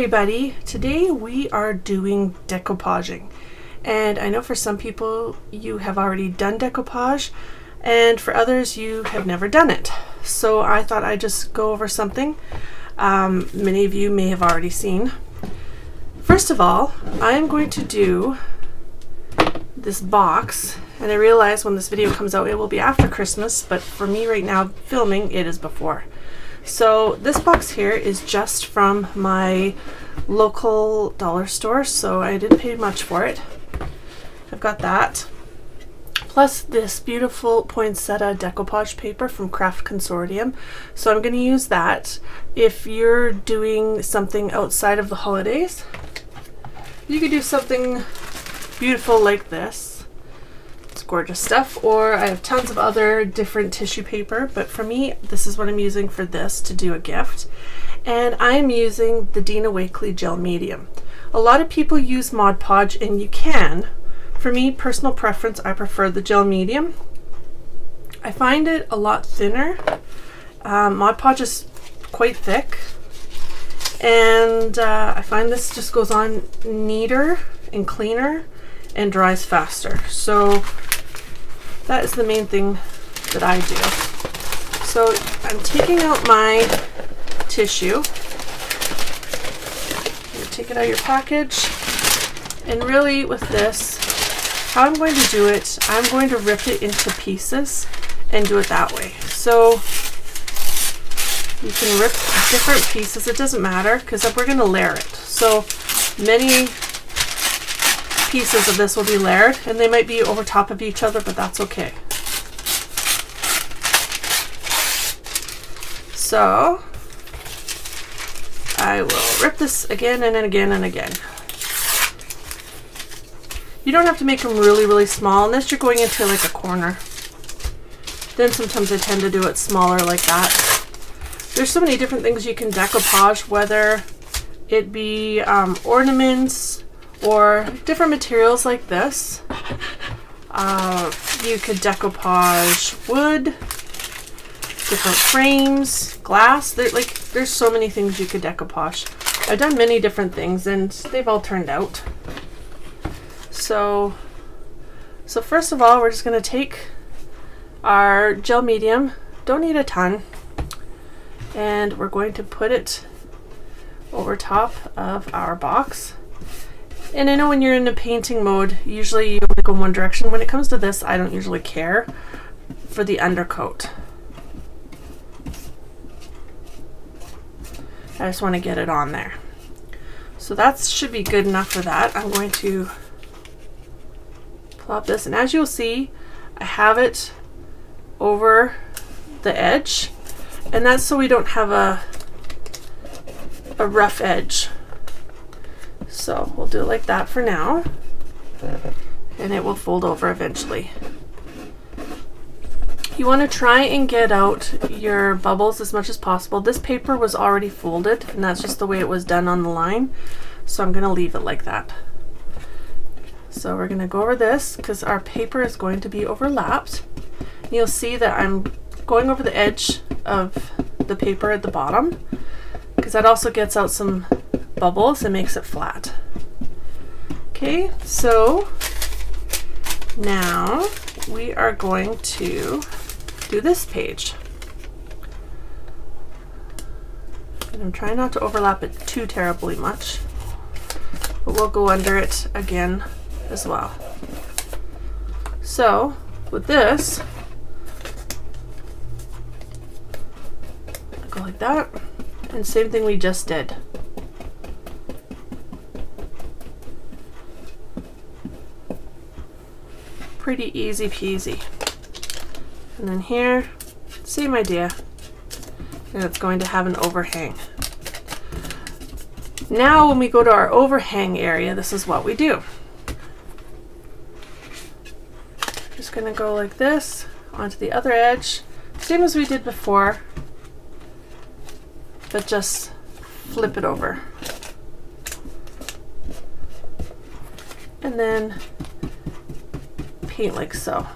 everybody, today we are doing decoupaging, and I know for some people you have already done decoupage and for others you have never done it. So I thought I'd just go over something many of you may have already seen. First of all, I am going to do this box, and I realize when this video comes out it will be after Christmas, but for me right now filming it is before. So this box here is just from my local dollar store, so I didn't pay much for it. I've got that, plus this beautiful poinsettia decoupage paper from Craft Consortium. So I'm going to use that. If you're doing something outside of the holidays, you could do something beautiful like this. It's gorgeous stuff. Or I have tons of other different tissue paper, but for me this is what I'm using for this to do a gift, and I'm using the Dina Wakley gel medium. A lot of people use Mod Podge, and you can. For me, personal preference, I prefer the gel medium. I find it a lot thinner. Mod Podge is quite thick, and I find this just goes on neater and cleaner and dries faster. So that is the main thing that I do. So I'm taking out my tissue. You take it out of your package, and really with this, how I'm going to do it, I'm going to rip it into pieces and do it that way. So you can rip different pieces, it doesn't matter, because we're going to layer it. So many pieces of this will be layered, and they might be over top of each other, but that's okay. So I will rip this again and again and again. You don't have to make them really small unless you're going into like a corner. Then sometimes I tend to do it smaller like that. There's so many different things you can decoupage, whether it be ornaments or different materials like this. You could decoupage wood, different frames, glass. There's so many things you could decoupage. I've done many different things and they've all turned out. So first of all, we're just going to take our gel medium, don't need a ton, and we're going to put it over top of our box. And I know when you're in a painting mode, usually you only go one direction. When it comes to this, I don't usually care for the undercoat. I just want to get it on there. So that should be good enough for that. I'm going to plop this, and as you'll see, I have it over the edge, and that's so we don't have a rough edge. So we'll do it like that for now, and it will fold over eventually. You want to try and get out your bubbles as much as possible. This paper was already folded, and that's just the way it was done on the line, so I'm going to leave it like that. So we're going to go over this because our paper is going to be overlapped. You'll see that I'm going over the edge of the paper at the bottom, because that also gets out some bubbles and makes it flat. Okay, so now we are going to do this page. And I'm trying not to overlap it too terribly much, but we'll go under it again as well. So with this, go like that, and same thing we just did. Pretty easy peasy. And then here, same idea, and it's going to have an overhang. Now when we go to our overhang area, this is what we do. Just going to go like this onto the other edge, same as we did before, but just flip it over. And then paint like so.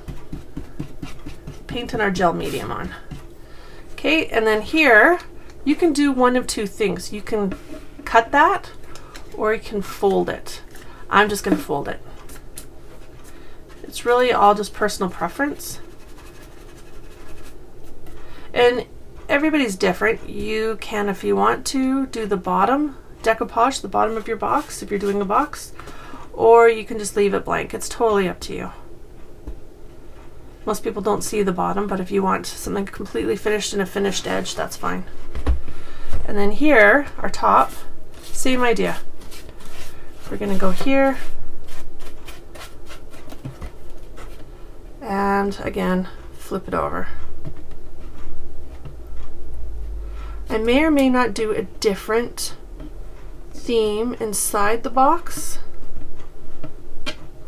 Painting our gel medium on. Okay, and then here you can do one of two things. You can cut that, or you can fold it. I'm just going to fold it. It's really all just personal preference. And everybody's different. You can, if you want to, do the bottom decoupage, the bottom of your box, if you're doing a box, or you can just leave it blank. It's totally up to you. Most people don't see the bottom, but if you want something completely finished in a finished edge, that's fine. And then here, our top, same idea. We're going to go here, and again, flip it over. I may or may not do a different theme inside the box.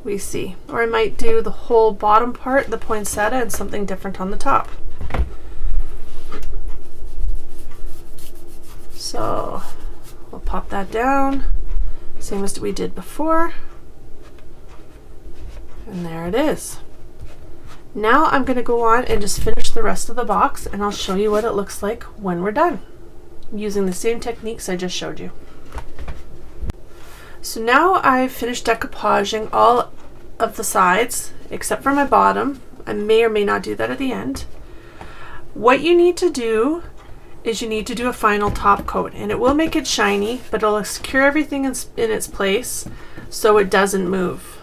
We see. Or I might do the whole bottom part, the poinsettia, and something different on the top. So we'll pop that down, same as we did before. And there it is. Now I'm going to go on and just finish the rest of the box, and I'll show you what it looks like when we're done, using the same techniques I just showed you. So now I've finished decoupaging all of the sides except for my bottom. I may or may not do that at the end. What you need to do is you need to do a final top coat, and it will make it shiny, but it'll secure everything in its place so it doesn't move.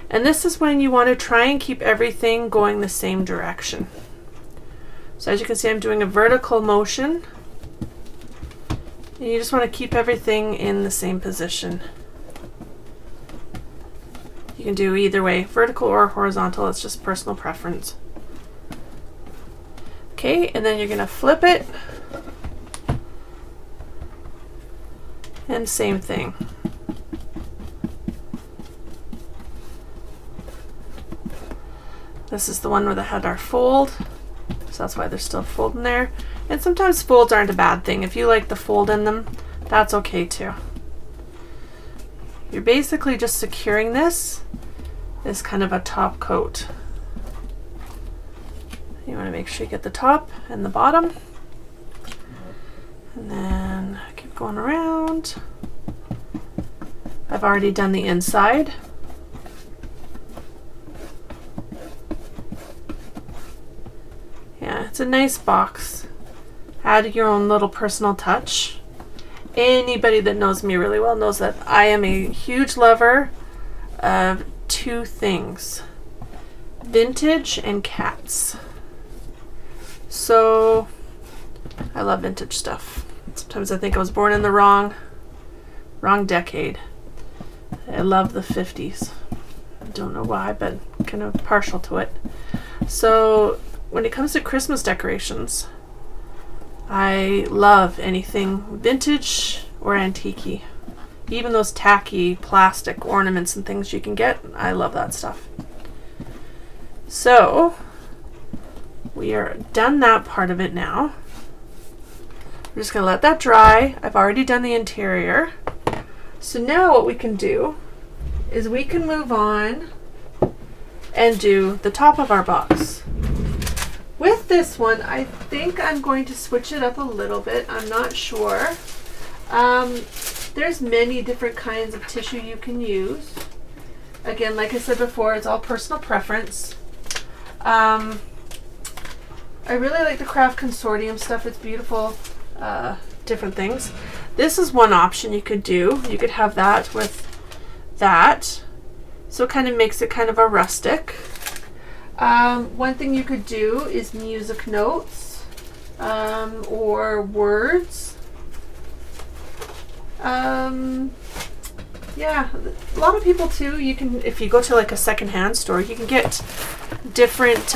And this is when you want to try and keep everything going the same direction. So as you can see, I'm doing a vertical motion. And you just want to keep everything in the same position. You can do either way, vertical or horizontal, it's just personal preference. Okay, and then you're going to flip it. And same thing. This is the one where they had our fold, so that's why there's still a fold in there. And sometimes folds aren't a bad thing. If you like the fold in them, that's okay too. You're basically just securing this as kind of a top coat. You want to make sure you get the top and the bottom. And then keep going around. I've already done the inside. Yeah, it's a nice box. Add your own little personal touch. Anybody that knows me really well knows that I am a huge lover of two things: vintage and cats. So I love vintage stuff. Sometimes I think I was born in the wrong decade. I love the 50s. I don't know why, but I'm kind of partial to it. So when it comes to Christmas decorations, I love anything vintage or antique-y. Even those tacky plastic ornaments and things you can get, I love that stuff. So we are done that part of it now. We're just going to let that dry. I've already done the interior. So now what we can do is we can move on and do the top of our box. With this one, I think I'm going to switch it up a little bit. I'm not sure. There's many different kinds of tissue you can use. Again, like I said before, it's all personal preference. I really like the Craft Consortium stuff. It's beautiful. Different things. This is one option you could do. You could have that with that. So it kind of makes it kind of a rustic. One thing you could do is music notes or words. Yeah, a lot of people too, you can, if you go to like a secondhand store, you can get different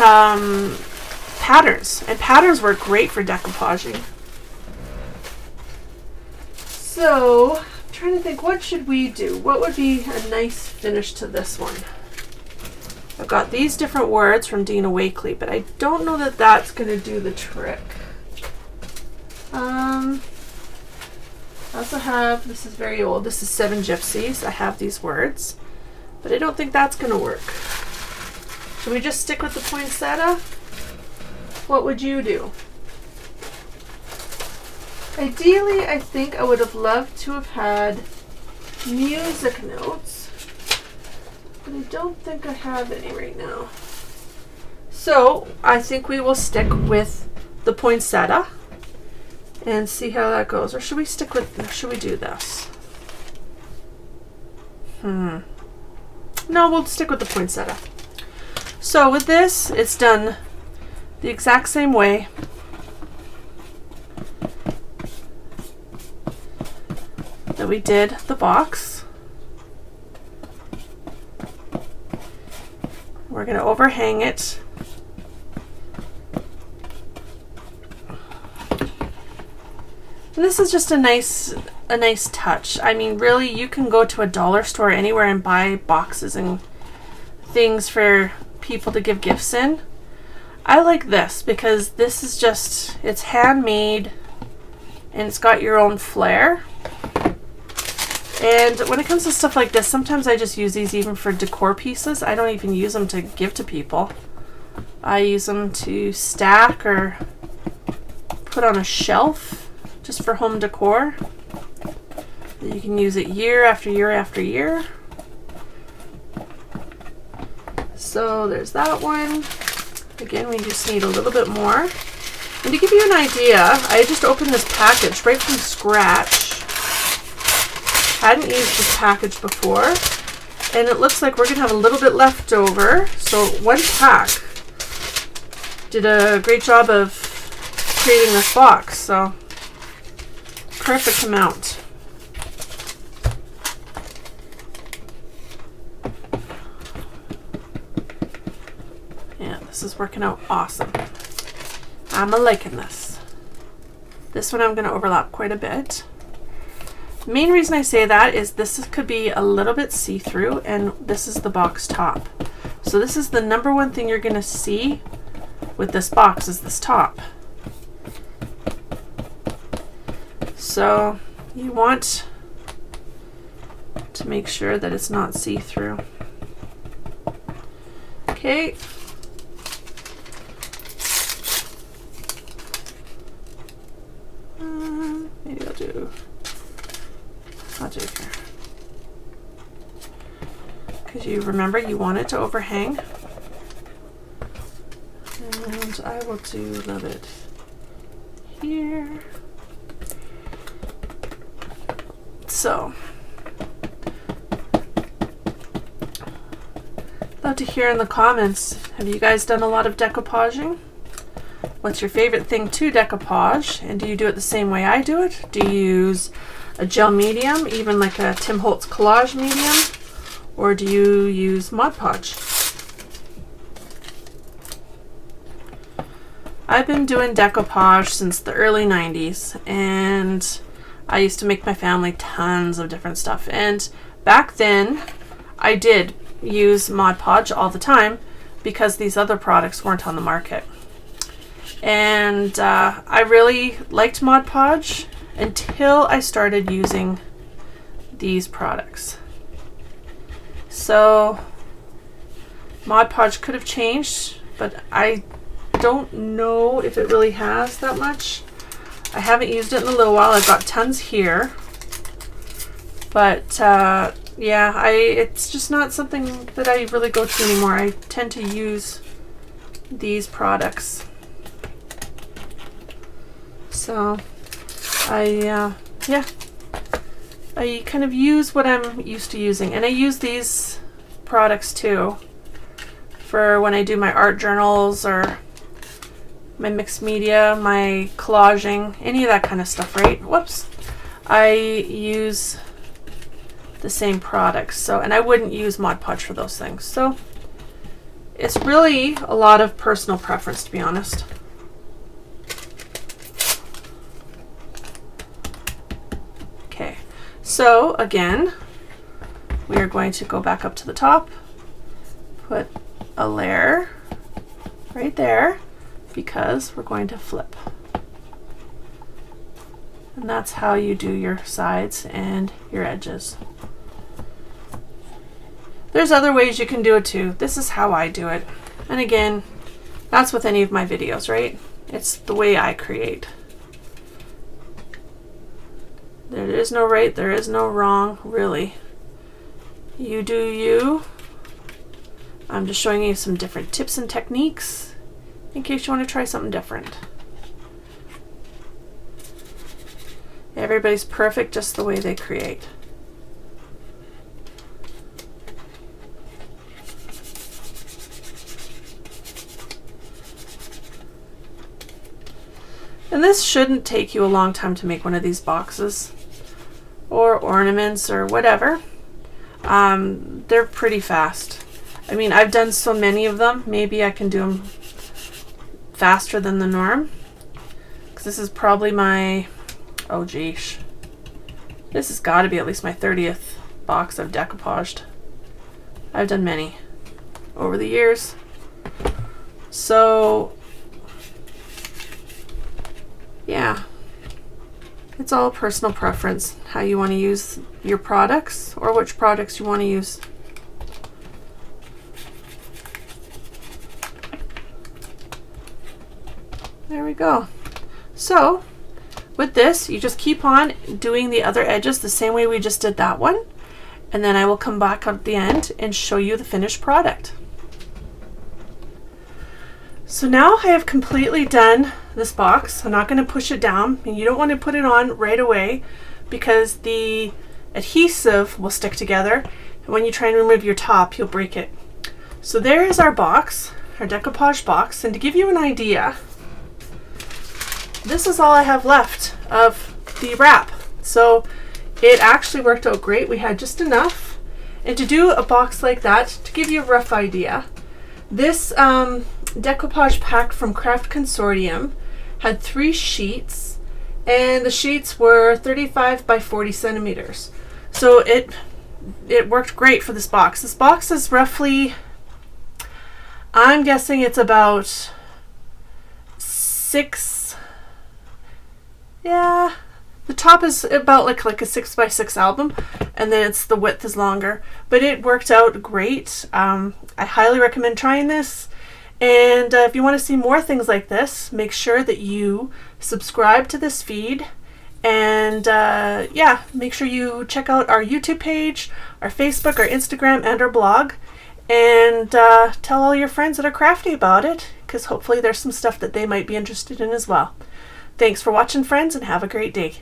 patterns, and patterns work great for decoupaging. So I'm trying to think, what should we do? What would be a nice finish to this one? I've got these different words from Dina Wakley, but I don't know that that's going to do the trick. I also have, this is very old, this is Seven Gypsies. I have these words, but I don't think that's going to work. Should we just stick with the poinsettia? What would you do? Ideally, I think I would have loved to have had music notes, but I don't think I have any right now. So I think we will stick with the poinsettia and see how that goes. Or should we stick with, should we do this? No, we'll stick with the poinsettia. So with this, it's done the exact same way. That we did the box. We're going to overhang it. And this is just a nice touch. I mean, really, you can go to a dollar store anywhere and buy boxes and things for people to give gifts in. I like this because this is just, it's handmade and it's got your own flair. And when it comes to stuff like this, sometimes I just use these even for decor pieces. I don't even use them to give to people. I use them to stack or put on a shelf just for home decor. You can use it year after year after year. So there's that one. Again, we just need a little bit more. And to give you an idea, I just opened this package right from scratch. Hadn't used this package before, and it looks like we're gonna have a little bit left over. So one pack did a great job of creating this box, so perfect amount. Yeah, this is working out awesome. I'm liking this. This one I'm gonna overlap quite a bit. The main reason I say that is this could be a little bit see-through, and this is the box top. So this is the number one thing you're going to see with this box is this top. So you want to make sure that it's not see-through. Okay. Maybe I'll do here. Because you remember you want it to overhang. And I will do a little bit here. So, love to hear in the comments, have you guys done a lot of decoupaging? What's your favorite thing to decoupage? And do you do it the same way I do it? Do you use a gel medium, even like a Tim Holtz collage medium, or do you use Mod Podge? I've been doing decoupage since the early 90s, and I used to make my family tons of different stuff. And back then, I did use Mod Podge all the time because these other products weren't on the market. And I really liked Mod Podge until I started using these products. So Mod Podge could have changed, but I don't know if it really has that much. I haven't used it in a little while. I've got tons here, but yeah, it's just not something that I really go to anymore. I tend to use these products. So I kind of use what I'm used to using, and I use these products too for when I do my art journals or my mixed media, my collaging, any of that kind of stuff, right? Whoops. I use the same products, so, and I wouldn't use Mod Podge for those things. So it's really a lot of personal preference, to be honest. Okay, so again, we are going to go back up to the top, put a layer right there, because we're going to flip. And that's how you do your sides and your edges. There's other ways you can do it too. This is how I do it. And again, that's with any of my videos, right? It's the way I create. There is no right, there is no wrong, really. You do you. I'm just showing you some different tips and techniques in case you want to try something different. Everybody's perfect just the way they create. And this shouldn't take you a long time to make one of these boxes or ornaments or whatever. They're pretty fast. I mean, I've done so many of them, maybe I can do them faster than the norm. Because this is probably my, oh geesh, this has got to be at least my 30th box I've decoupaged. I've done many over the years. So, yeah, it's all personal preference, how you want to use your products or which products you want to use. There we go. So with this, you just keep on doing the other edges the same way we just did that one, and then I will come back at the end and show you the finished product. So now I have completely done this box. I'm not going to push it down, and you don't want to put it on right away because the adhesive will stick together, and when you try and remove your top, you'll break it. So there is our box, our decoupage box, and to give you an idea, this is all I have left of the wrap. So it actually worked out great. We had just enough. And to do a box like that, to give you a rough idea, this decoupage pack from Craft Consortium had 3 sheets, and the sheets were 35 by 40 centimeters. So it worked great for this box. This box is roughly, I'm guessing it's about 6, yeah, the top is about like a 6x6 album, and then the width is longer, but it worked out great. I highly recommend trying this, and if you want to see more things like this, make sure that you subscribe to this feed, and yeah, make sure you check out our YouTube page, our Facebook, our Instagram, and our blog, and tell all your friends that are crafty about it, because hopefully there's some stuff that they might be interested in as well. Thanks for watching, friends, and have a great day.